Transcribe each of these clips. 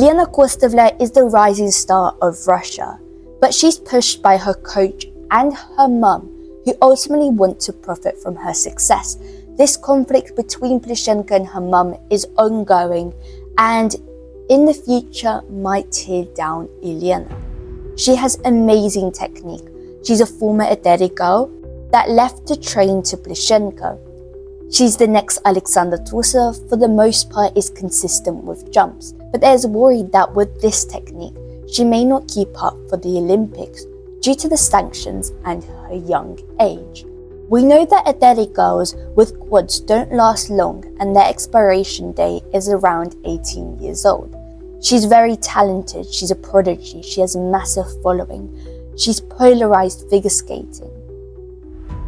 Elena Kostyleva is the rising star of Russia, but she's pushed by her coach and her mum, who ultimately want to profit from her success. This conflict between Plushenko and her mum is ongoing and in the future might tear down Elena. She has amazing technique. She's a former Eteri girl that left to train to Plushenko. She's the next Alexandra Trusova, for the most part is consistent with jumps, but there's worry that with this technique, she may not keep up for the Olympics due to the sanctions and her young age. We know that Eteri girls with quads don't last long and their expiration date is around 18 years old. She's very talented, she's a prodigy, she has a massive following, she's polarized figure skating.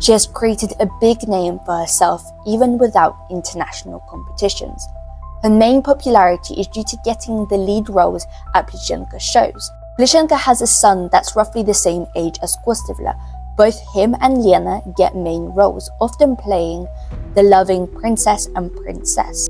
She has created a big name for herself even without international competitions. Her main popularity is due to getting the lead roles at Plushenko shows. Plushenko has a son that's roughly the same age as Kostyleva. Both him and Lena get main roles, often playing the loving princess and princess.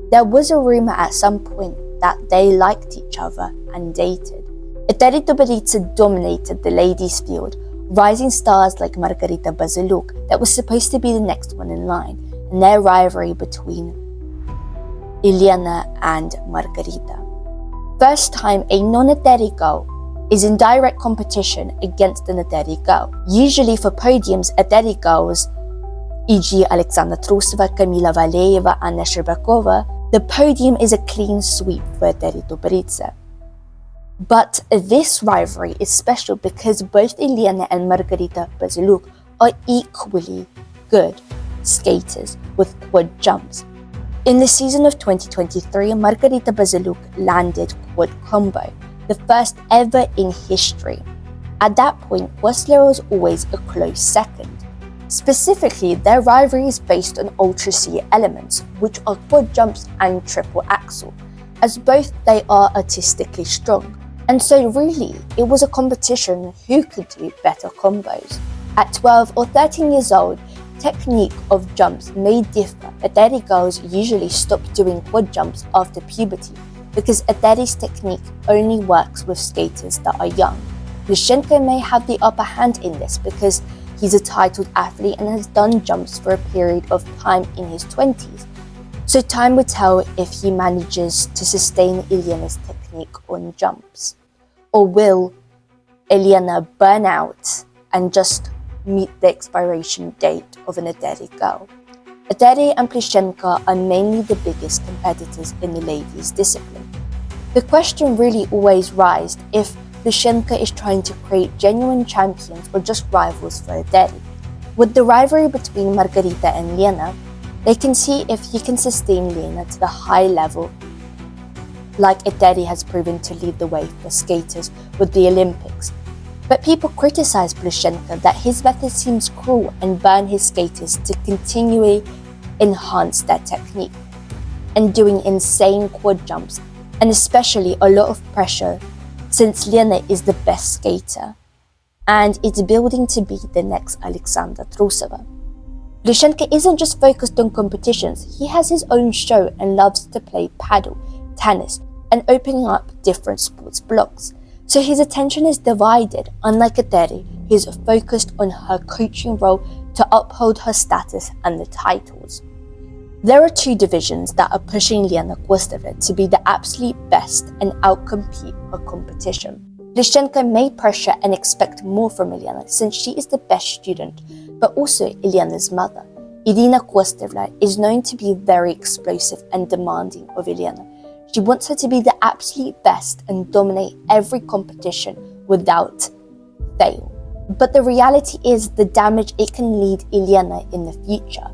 There was a rumor at some point that they liked each other and dated. Eteri Dubarica dominated the ladies' field, rising stars like Margarita Baziluk that was supposed to be the next one in line, and their rivalry between Elena and Margarita. First time a non-Eteri girl is in direct competition against an Eteri girl. Usually for podiums, Eteri girls, e.g. Alexandra Trusova, Kamila Valieva, Anna Shcherbakova, the podium is a clean sweep for Eteri Dubarica. But this rivalry is special because both Elena and Margarita Baziluk are equally good skaters with quad jumps. In the season of 2023, Margarita Baziluk landed quad combo, the first ever in history. At that point, Kostyleva was always a close second. Specifically, their rivalry is based on Ultra C elements, which are quad jumps and triple axel, as both they are artistically strong. And so really, it was a competition who could do better combos. At 12 or 13 years old, technique of jumps may differ. Eteri girls usually stop doing quad jumps after puberty because Eteri's technique only works with skaters that are young. Plushenko may have the upper hand in this because he's a titled athlete and has done jumps for a period of time in his 20s. So time will tell if he manages to sustain Elena's technique on jumps. Or will Elena burn out and just meet the expiration date of an Eteri girl? Eteri and Plushenko are mainly the biggest competitors in the ladies' discipline. The question really always rises if Plushenko is trying to create genuine champions or just rivals for Eteri. With the rivalry between Margarita and Lena, they can see if he can sustain Lena to the high level like Eteri has proven to lead the way for skaters with the Olympics. But people criticize Plushenko that his method seems cruel and burn his skaters to continually enhance their technique and doing insane quad jumps, and especially a lot of pressure since Lena is the best skater and it's building to be the next Alexandra Trusova. Plushenko isn't just focused on competitions, he has his own show and loves to play paddle, tennis, and opening up different sports blogs. So his attention is divided, unlike Eteri, who is focused on her coaching role to uphold her status and the titles. There are two divisions that are pushing Elena Kostyleva to be the absolute best and outcompete her competition. Plushenko may pressure and expect more from Elena since she is the best student, but also Elena's mother. Elena Kostyleva is known to be very explosive and demanding of Elena. She wants her to be the absolute best and dominate every competition without fail. But the reality is the damage it can lead Elena in the future.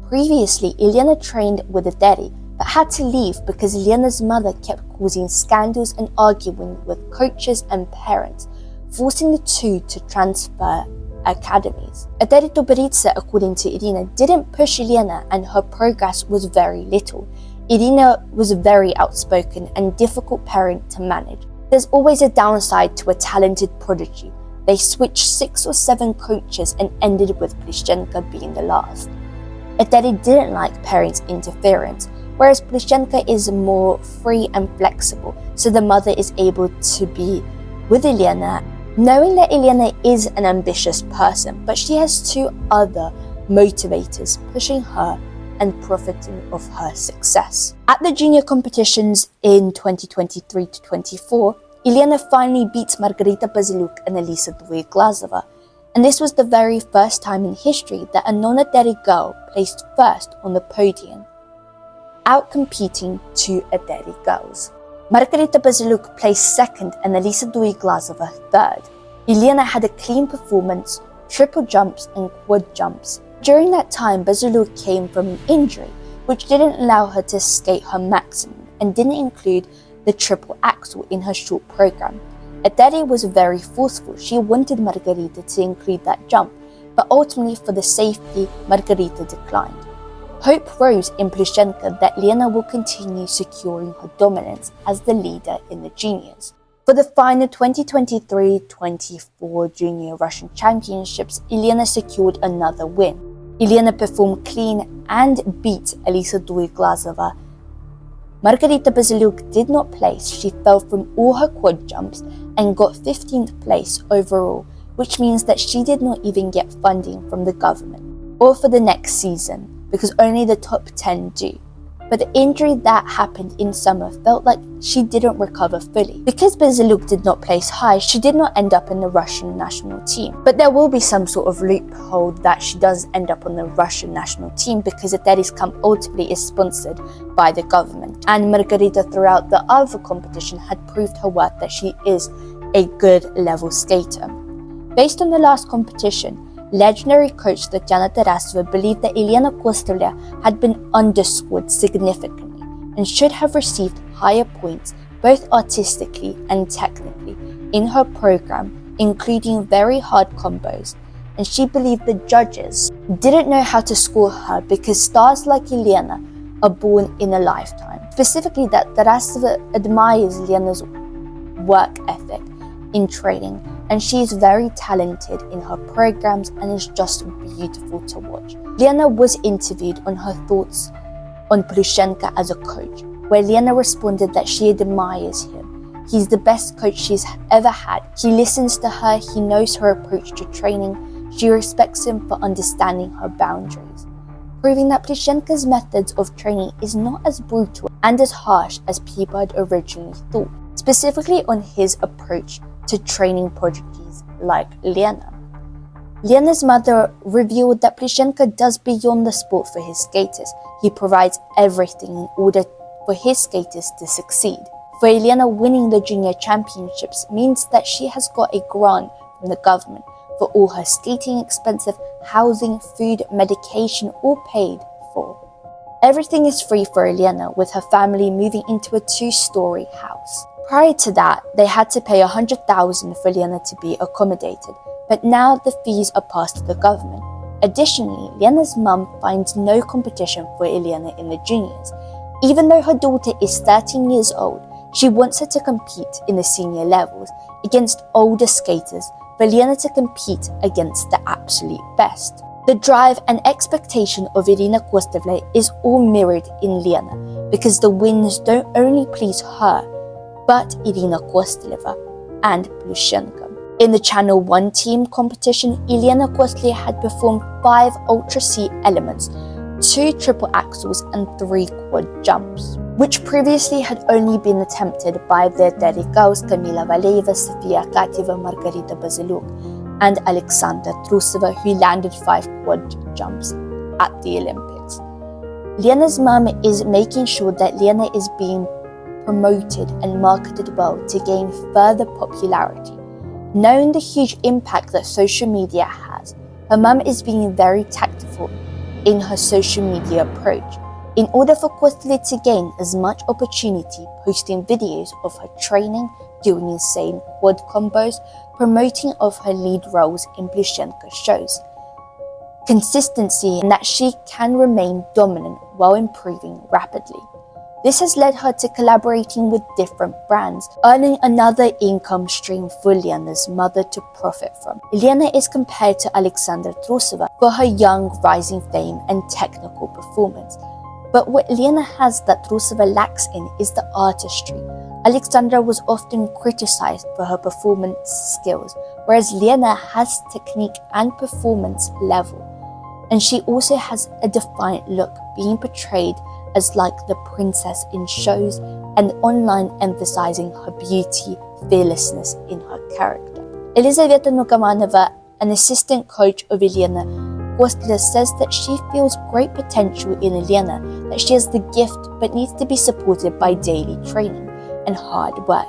Previously, Elena trained with Eteri, but had to leave because Elena's mother kept causing scandals and arguing with coaches and parents, forcing the two to transfer academies. Eteri Dubarica, according to Elena, didn't push Elena and her progress was very little. Elena was a very outspoken and difficult parent to manage. There's always a downside to a talented prodigy. They switched 6 or 7 coaches and ended with Plushenko being the last. Eteri didn't like parents' interference, whereas Plushenko is more free and flexible, so the mother is able to be with Elena, knowing that Elena is an ambitious person, but she has two other motivators pushing her and profiting of her success. At the junior competitions in 2023 to 24, Elena finally beats Margarita Baziluk and Elisa Dvojeglazova, and this was the very first time in history that a non-Aderi girl placed first on the podium, outcompeting two Aderi girls. Margarita Baziluk placed second and Elisa Dvojeglazova third. Elena had a clean performance, triple jumps and quad jumps. During that time, Baziluk came from an injury, which didn't allow her to skate her maximum and didn't include the triple axel in her short program. Aderi was very forceful. She wanted Margarita to include that jump, but ultimately for the safety, Margarita declined. Hope rose in Plushenko that Elena will continue securing her dominance as the leader in the juniors. For the final 2023-24 Junior Russian Championships, Elena secured another win. Elena performed clean and beat Elisa Dvojeglazova. Margarita Baziluk did not place. She fell from all her quad jumps and got 15th place overall, which means that she did not even get funding from the government or for the next season, because only the top 10 do. But the injury that happened in summer felt like she didn't recover fully. Because Baziluk did not place high, she did not end up in the Russian national team. But there will be some sort of loophole that she does end up on the Russian national team, because Aderi's camp ultimately is sponsored by the government. And Margarita throughout the other competition had proved her worth that she is a good level skater. Based on the last competition, legendary coach Tatyana Tarasova believed that Elena Kostyleva had been underscored significantly and should have received higher points both artistically and technically in her program, including very hard combos, and she believed the judges didn't know how to score her because stars like Elena are born in a lifetime. Specifically, that Tarasova admires Elena's work ethic in training, and she is very talented in her programs and is just beautiful to watch. Elena was interviewed on her thoughts on Plushenko as a coach, where Elena responded that she admires him. He's the best coach she's ever had. He listens to her, he knows her approach to training, she respects him for understanding her boundaries, proving that Plushenko's methods of training is not as brutal and as harsh as people had originally thought, specifically on his approach to training prodigies like Elena. Elena's mother revealed that Plushenko does beyond the sport for his skaters. He provides everything in order for his skaters to succeed. For Elena, winning the junior championships means that she has got a grant from the government for all her skating expenses, housing, food, medication, all paid for. Everything is free for Elena, with her family moving into a 2-story house. Prior to that, they had to pay $100,000 for Elena to be accommodated, but now the fees are passed to the government. Additionally, Elena's mum finds no competition for Elena in the juniors. Even though her daughter is 13 years old, she wants her to compete in the senior levels against older skaters, for Elena to compete against the absolute best. The drive and expectation of Elena Kostyleva is all mirrored in Elena, because the wins don't only please her, but Elena Kostyleva and Plushenko. In the Channel 1 team competition, Elena Kostyleva had performed 5 Ultra C elements, 2 triple axels and 3 quad jumps, which previously had only been attempted by the Aderi girls Kamila Valeva, Sofia Katyeva, Margarita Baziluk, and Alexandra Trusova, who landed 5 quad jumps at the Olympics. Lena's mum is making sure that Lena is being promoted and marketed well to gain further popularity. Knowing the huge impact that social media has, her mum is being very tactful in her social media approach, in order for Kostyleva to gain as much opportunity, posting videos of her training, doing insane quad combos, promoting of her lead roles in Plushenko shows. Consistency in that she can remain dominant while improving rapidly. This has led her to collaborating with different brands, earning another income stream for Elena's mother to profit from. Elena is compared to Alexandra Trusova for her young rising fame and technical performance. But what Elena has that Trusova lacks in is the artistry. Alexandra was often criticized for her performance skills, whereas Lena has technique and performance level. And she also has a defiant look, being portrayed as like the princess in shows and online, emphasizing her beauty, fearlessness in her character. Elizaveta Nukamanova, an assistant coach of Elena Costa, says that she feels great potential in Elena, that she has the gift but needs to be supported by daily training and hard work.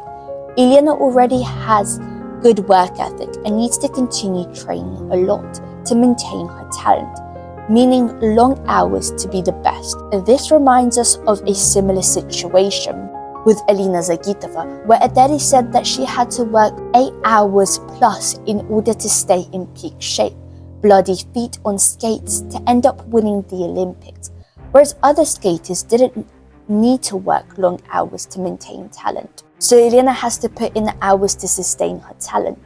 Elena already has good work ethic and needs to continue training a lot to maintain her talent, meaning long hours to be the best. This reminds us of a similar situation with Elena Zagitova, where Adeli said that she had to work 8 hours plus in order to stay in peak shape, bloody feet on skates to end up winning the Olympics, whereas other skaters didn't need to work long hours to maintain talent. So Elena has to put in the hours to sustain her talent.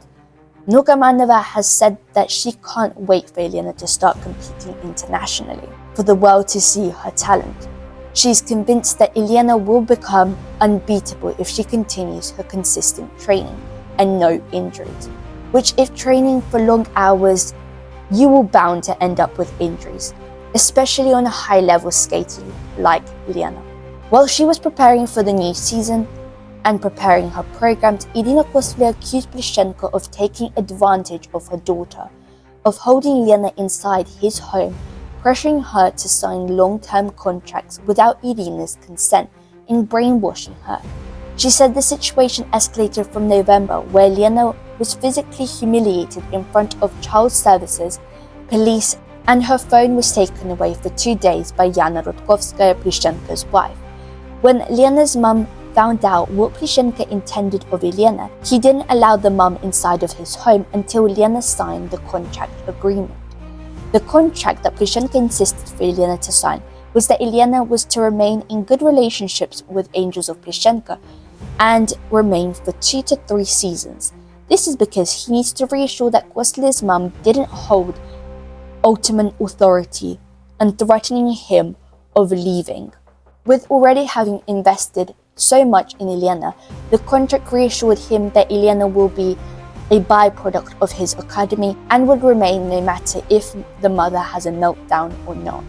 Nukamanova has said that she can't wait for Elena to start competing internationally, for the world to see her talent. She's convinced that Elena will become unbeatable if she continues her consistent training and no injuries, which if training for long hours, you will bound to end up with injuries, especially on a high-level skater like Elena. While she was preparing for the new season and preparing her programs, Elena Kostyleva accused Plushenko of taking advantage of her daughter, of holding Elena inside his home, pressuring her to sign long-term contracts without Elena's consent, and brainwashing her. She said the situation escalated from November, where Elena was physically humiliated in front of child services, police, and her phone was taken away for 2 days by Yana Rotkovskaya, Plushenko's wife. When Lena's mum found out what Plushenko intended of Elena, he didn't allow the mum inside of his home until Elena signed the contract agreement. The contract that Plushenko insisted for Elena to sign was that Elena was to remain in good relationships with Angels of Plushenko and remain for 2 to 3 seasons. This is because he needs to reassure that Kostyleva's mum didn't hold ultimate authority and threatening him of leaving. With already having invested so much in Elena, the contract reassured him that Elena will be a byproduct of his academy and would remain no matter if the mother has a meltdown or not.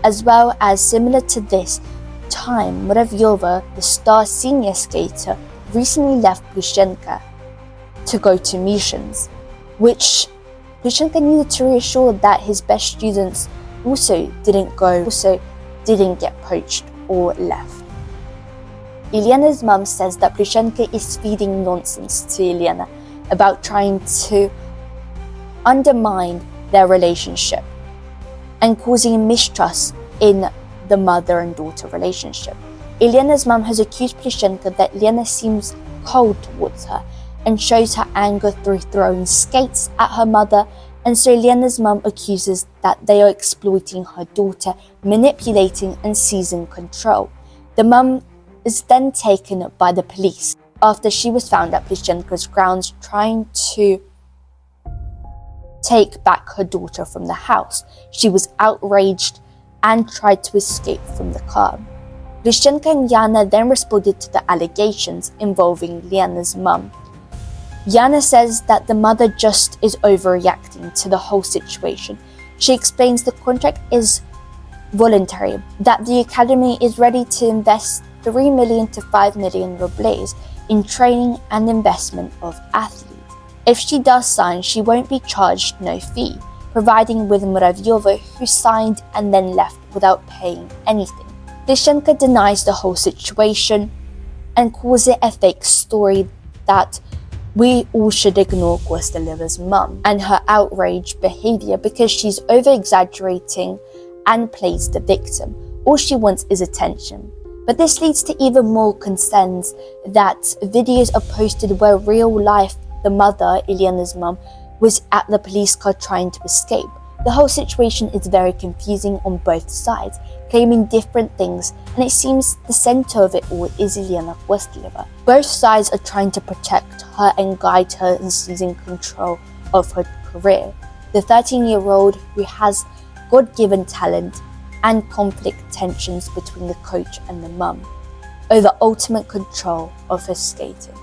As well as similar to this time, Muravyova, the star senior skater, recently left Plushenko to go to missions, which Plushenko needed to reassure that his best students also didn't get poached or left. Elena's mum says that Plushenko is feeding nonsense to Elena about trying to undermine their relationship and causing mistrust in the mother and daughter relationship. Elena's mum has accused Plushenko that Elena seems cold towards her and shows her anger through throwing skates at her mother, and so Elena's mum accuses that they are exploiting her daughter, manipulating and seizing control. The mum is then taken by the police after she was found at Plushenko's grounds trying to take back her daughter from the house. She was outraged and tried to escape from the car. Plushenko and Yana then responded to the allegations involving Lena's mum. Yana says that the mother just is overreacting to the whole situation. She explains the contract is voluntary, that the academy is ready to invest 3 million to 5 million rubles in training and investment of athletes. If she does sign, she won't be charged no fee, providing with Muravyova, who signed and then left without paying anything. Plushenko denies the whole situation and calls it a fake story, that we all should ignore Kostyleva's mum and her outraged behavior because she's over-exaggerating and plays the victim. All she wants is attention. But this leads to even more concerns that videos are posted where real life, the mother, Elena's mum, was at the police car trying to escape. The whole situation is very confusing on both sides, claiming different things, and it seems the center of it all is Elena Kostyleva. Both sides are trying to protect her and guide her in seizing control of her career. The 13-year-old who has God-given talent and conflict tensions between the coach and the mum over ultimate control of her skating.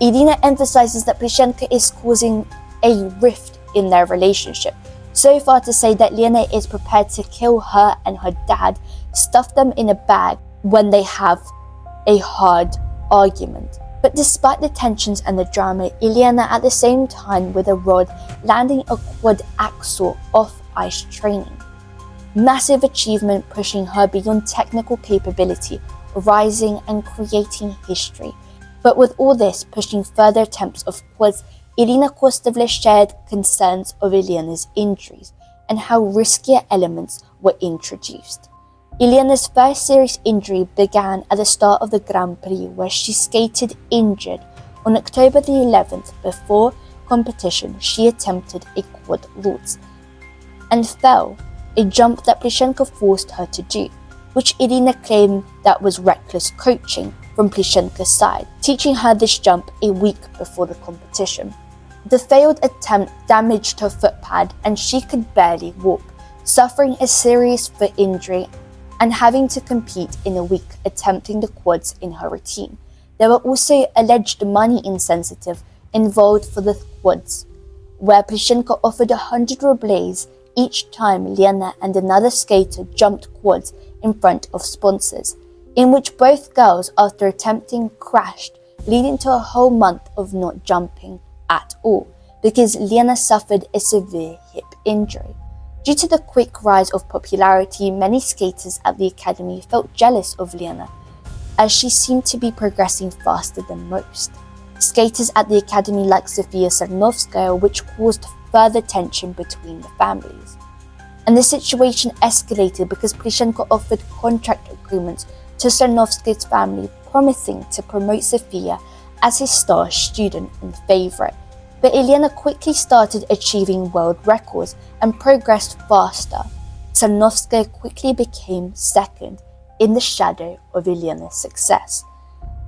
Elena emphasizes that Plushenko is causing a rift in their relationship, so far to say that Elena is prepared to kill her and her dad, stuff them in a bag when they have a hard argument. But despite the tensions and the drama, Elena at the same time with a rod landing a quad axel off ice training. Massive achievement pushing her beyond technical capability, rising and creating history. But with all this pushing further attempts of quads, Elena Kostyleva shared concerns of Elena's injuries and how riskier elements were introduced. Elena's first serious injury began at the start of the Grand Prix, where she skated injured. On October the 11th, before competition, she attempted a quad lutz and fell, a jump that Plushenko forced her to do, which Elena claimed that was reckless coaching from Plushenko's side, teaching her this jump a week before the competition. The failed attempt damaged her foot pad and she could barely walk, suffering a serious foot injury and having to compete in a week attempting the quads in her routine. There were also alleged money incentives involved for the quads, where Plushenko offered 100 rubles each time Elena and another skater jumped quads in front of sponsors, in which both girls, after attempting, crashed, leading to a whole month of not jumping at all, because Elena suffered a severe hip injury. Due to the quick rise of popularity, many skaters at the academy felt jealous of Elena, as she seemed to be progressing faster than most. Skaters at the academy like Sofia Sarnovskaya, which caused further tension between the families. And the situation escalated because Plushenko offered contract agreements to Sarnovskaya's family, promising to promote Sofia as his star student and favorite. But Elena quickly started achieving world records and progressed faster. Sarnovskaya quickly became second in the shadow of Elena's success.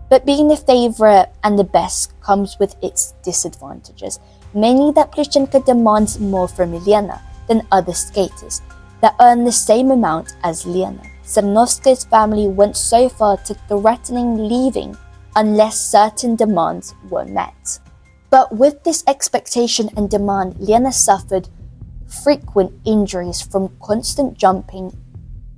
But being the favorite and the best comes with its disadvantages, mainly that Plushenko demands more from Elena than other skaters that earn the same amount as Elena. Sarnovskaya's family went so far to threatening leaving unless certain demands were met. But with this expectation and demand, Elena suffered frequent injuries from constant jumping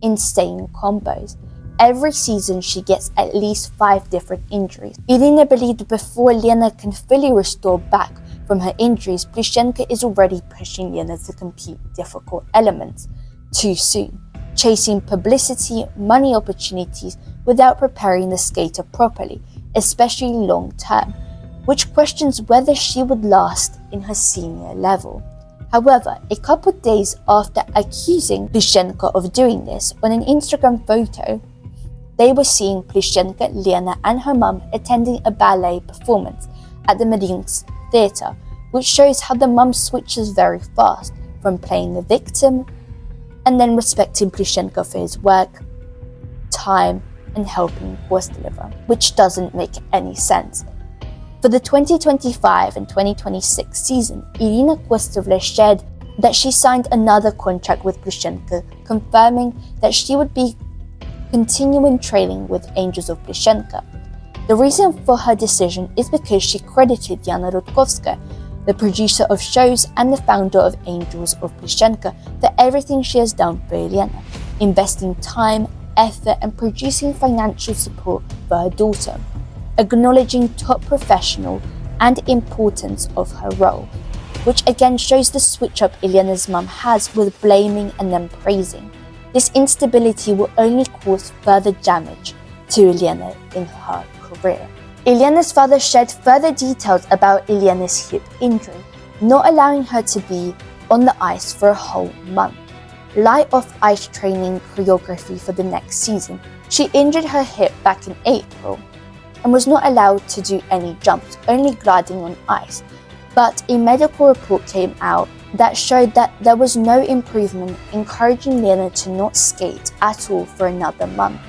insane combos. Every season she gets at least 5 different injuries. Elena believed before Elena can fully restore back from her injuries, Plushenko is already pushing Elena to compete difficult elements too soon, chasing publicity, money opportunities without preparing the skater properly, especially long term, which questions whether she would last in her senior level. However, a couple of days after accusing Plushenko of doing this, on an Instagram photo, they were seeing Plushenko, Lena and her mum attending a ballet performance at the Mariinsk Theatre, which shows how the mum switches very fast from playing the victim and then respecting Plushenko for his work, time and helping Kostyleva, which doesn't make any sense. For the 2025 and 2026 season, Elena Kostyleva shared that she signed another contract with Plushenko, confirming that she would be continuing training with Angels of Plushenko. The reason for her decision is because she credited Yana Rudkovskaya, the producer of shows and the founder of Angels of Plushenko, for everything she has done for Elena, investing time, effort and producing financial support for her daughter, acknowledging top professional and importance of her role, which again shows the switch up Elena's mum has with blaming and then praising. This instability will only cause further damage to Elena in her career. Elena's father shared further details about Elena's hip injury, not allowing her to be on the ice for a whole month. Light off ice training choreography for the next season. She injured her hip back in April and was not allowed to do any jumps, only gliding on ice. But a medical report came out that showed that there was no improvement, encouraging Lena to not skate at all for another month.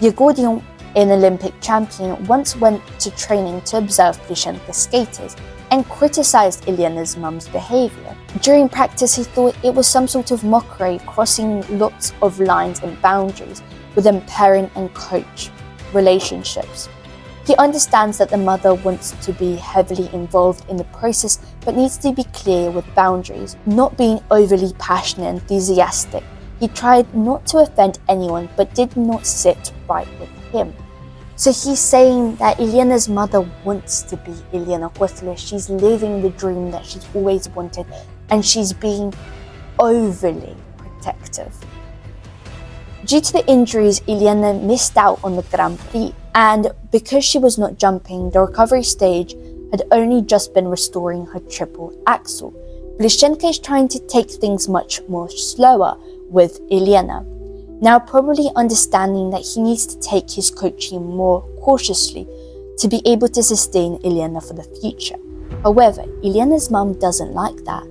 Yegordian, an Olympic champion, once went to training to observe Plushenko skaters and criticized Elena's mum's behavior. During practice, he thought it was some sort of mockery, crossing lots of lines and boundaries within parent and coach relationships. He understands that the mother wants to be heavily involved in the process but needs to be clear with boundaries, not being overly passionate and enthusiastic. He tried not to offend anyone but did not sit right with him. So he's saying that Elena's mother wants to be Elena Kostyleva. She's living the dream that she's always wanted, and she's being overly protective. Due to the injuries, Elena missed out on the Grand Prix, and because she was not jumping, the recovery stage had only just been restoring her triple axel. Plushenko is trying to take things much more slower with Elena, now probably understanding that he needs to take his coaching more cautiously to be able to sustain Elena for the future. However, Elena's mum doesn't like that.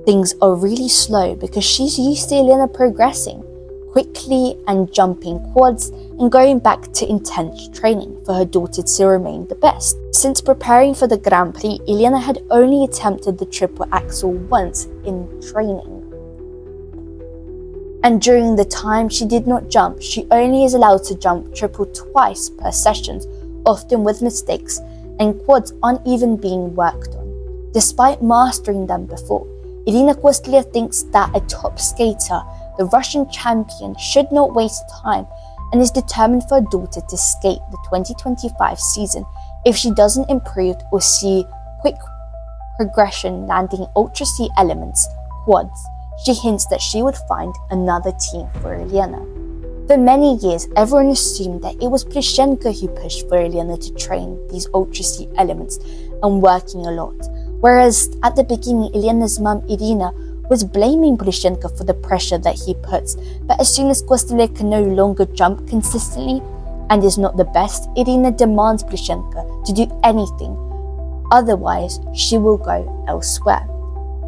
Things are really slow because she's used to Elena progressing quickly and jumping quads and going back to intense training for her daughter to remain the best. Since preparing for the Grand Prix, Elena had only attempted the triple axel once in training. And during the time she did not jump, she only is allowed to jump triple twice per session, often with mistakes, and quads aren't even being worked on. Despite mastering them before, Elena Kostyleva thinks that a top skater, the Russian champion, should not waste time and is determined for her daughter to skate the 2025 season if she doesn't improve or see quick progression landing Ultra C elements, quads. She hints that she would find another team for Elena. For many years, everyone assumed that it was Plushenko who pushed for Elena to train these Ultra C elements and working a lot, whereas at the beginning, Elena's mum Irina was blaming Plushenko for the pressure that he puts, but as soon as Kostyleva can no longer jump consistently and is not the best, Irina demands Plushenko to do anything, otherwise she will go elsewhere.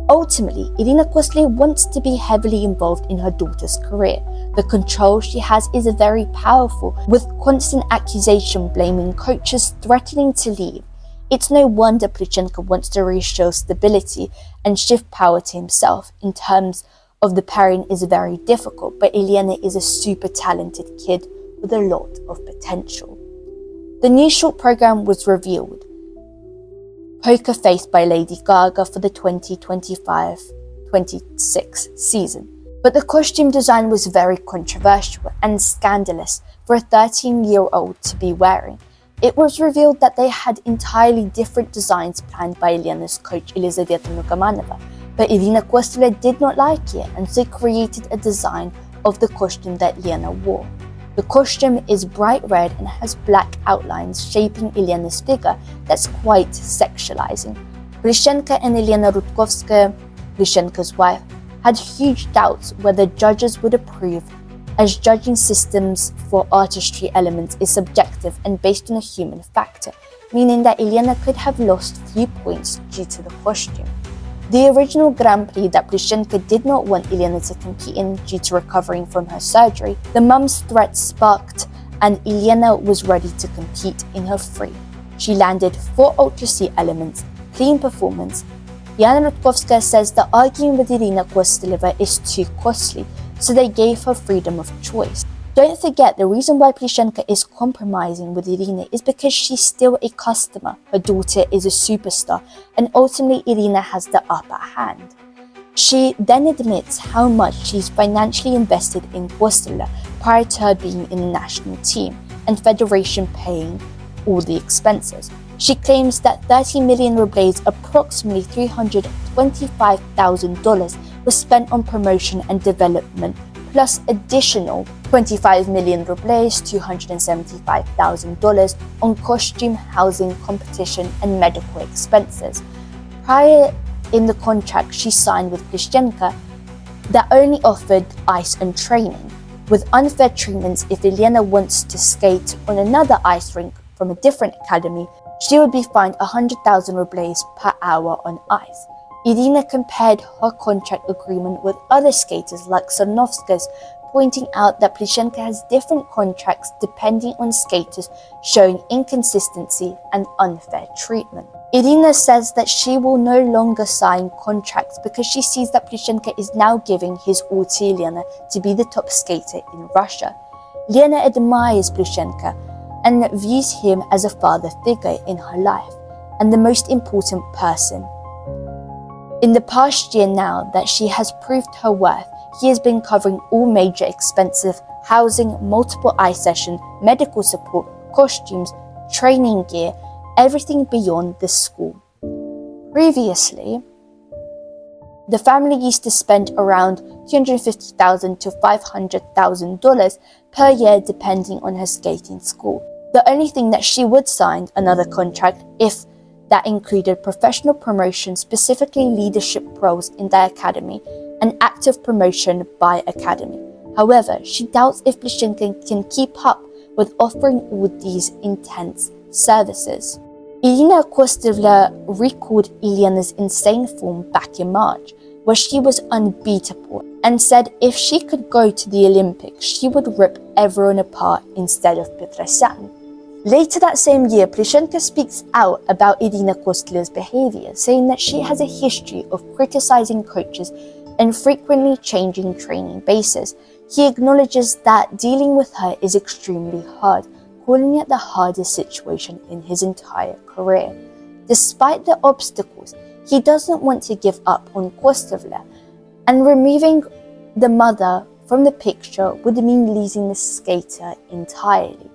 Ultimately, Elena Kostyleva wants to be heavily involved in her daughter's career. The control she has is very powerful, with constant accusation blaming coaches threatening to leave. It's no wonder Plushenko wants to reassure stability and shift power to himself. In terms of the pairing is very difficult, but Elena is a super talented kid with a lot of potential. The new short program was revealed. Poker Face by Lady Gaga for the 2025-26 season. But the costume design was very controversial and scandalous for a 13-year-old to be wearing. It was revealed that they had entirely different designs planned by Elena's coach Elizaveta Nukamanova, but Elena Kostyleva did not like it and so created a design of the costume that Elena wore. The costume is bright red and has black outlines shaping Elena's figure that's quite sexualizing. Plushenko and Elena Rudkovskaya, Plushenko's wife, had huge doubts whether judges would approve, as judging systems for artistry elements is subjective and based on a human factor, meaning that Elena could have lost few points due to the costume. The original Grand Prix that Plushenko did not want Elena to compete in due to recovering from her surgery, the mum's threat sparked and Elena was ready to compete in her free. She landed 4 Ultra C elements, clean performance. Yana Rudkovskaya says that arguing with Elena Kostyleva is too costly, so they gave her freedom of choice. Don't forget, the reason why Plushenko is compromising with Elena is because she's still a customer. Her daughter is a superstar, and ultimately Elena has the upper hand. She then admits how much she's financially invested in Kostyleva prior to her being in the national team, and Federation paying all the expenses. She claims that 30 million rubles, approximately $325,000, was spent on promotion and development, plus additional 25 million rubles, $275,000, on costume, housing, competition, and medical expenses. Prior in the contract she signed with Plushenko that only offered ice and training, with unfair treatments if Elena wants to skate on another ice rink from a different academy, she would be fined 100,000 rubles per hour on ice. Elena compared her contract agreement with other skaters like Sarnovska's, pointing out that Plushenko has different contracts depending on skaters, showing inconsistency and unfair treatment. Irina says that she will no longer sign contracts because she sees that Plushenko is now giving his all to Elena to be the top skater in Russia. Lena admires Plushenko and views him as a father figure in her life and the most important person. In the past year now that she has proved her worth, he has been covering all major expensive housing, multiple eye sessions, medical support, costumes, training gear, everything beyond the school. Previously, the family used to spend around $250,000 to $500,000 per year depending on her skating school. The only thing that she would sign another contract if that included professional promotion, specifically leadership roles in the academy, and active promotion by academy. However, she doubts if Plushenko can keep up with offering all these intense services. Elena Kostyleva recalled Elena's insane form back in March, where she was unbeatable, and said if she could go to the Olympics, she would rip everyone apart instead of Petrosyan. Later that same year, Plushenko speaks out about Elena Kostyleva's behavior, saying that she has a history of criticizing coaches and frequently changing training bases. He acknowledges that dealing with her is extremely hard, calling it the hardest situation in his entire career. Despite the obstacles, he doesn't want to give up on Kostyleva, and removing the mother from the picture would mean losing the skater entirely.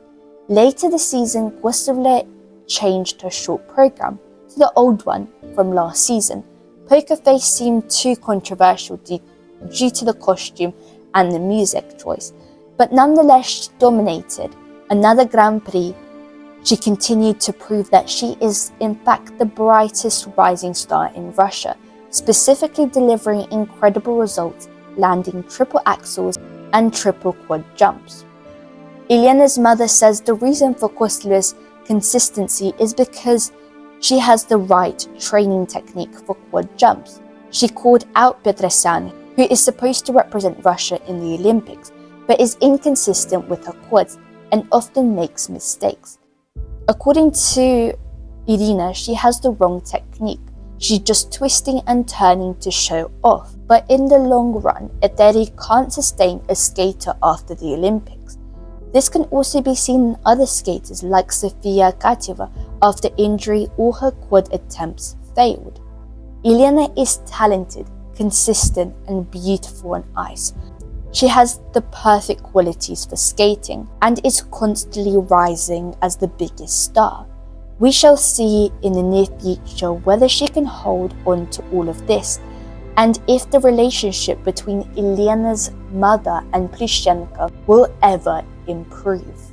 Later this season, Kostyleva changed her short program to the old one from last season. Poker Face seemed too controversial due to the costume and the music choice, but nonetheless she dominated another Grand Prix. She continued to prove that she is in fact the brightest rising star in Russia, specifically delivering incredible results, landing triple axels and triple quad jumps. Elena's mother says the reason for Kostyleva's consistency is because she has the right training technique for quad jumps. She called out Petrosyan, who is supposed to represent Russia in the Olympics, but is inconsistent with her quads and often makes mistakes. According to Elena, she has the wrong technique. She's just twisting and turning to show off. But in the long run, Eteri can't sustain a skater after the Olympics. This can also be seen in other skaters like Sofia Katyeva. After injury, all her quad attempts failed. Elena is talented, consistent and beautiful on ice. She has the perfect qualities for skating and is constantly rising as the biggest star. We shall see in the near future whether she can hold on to all of this and if the relationship between Elena's mother and Plushenko will ever improve.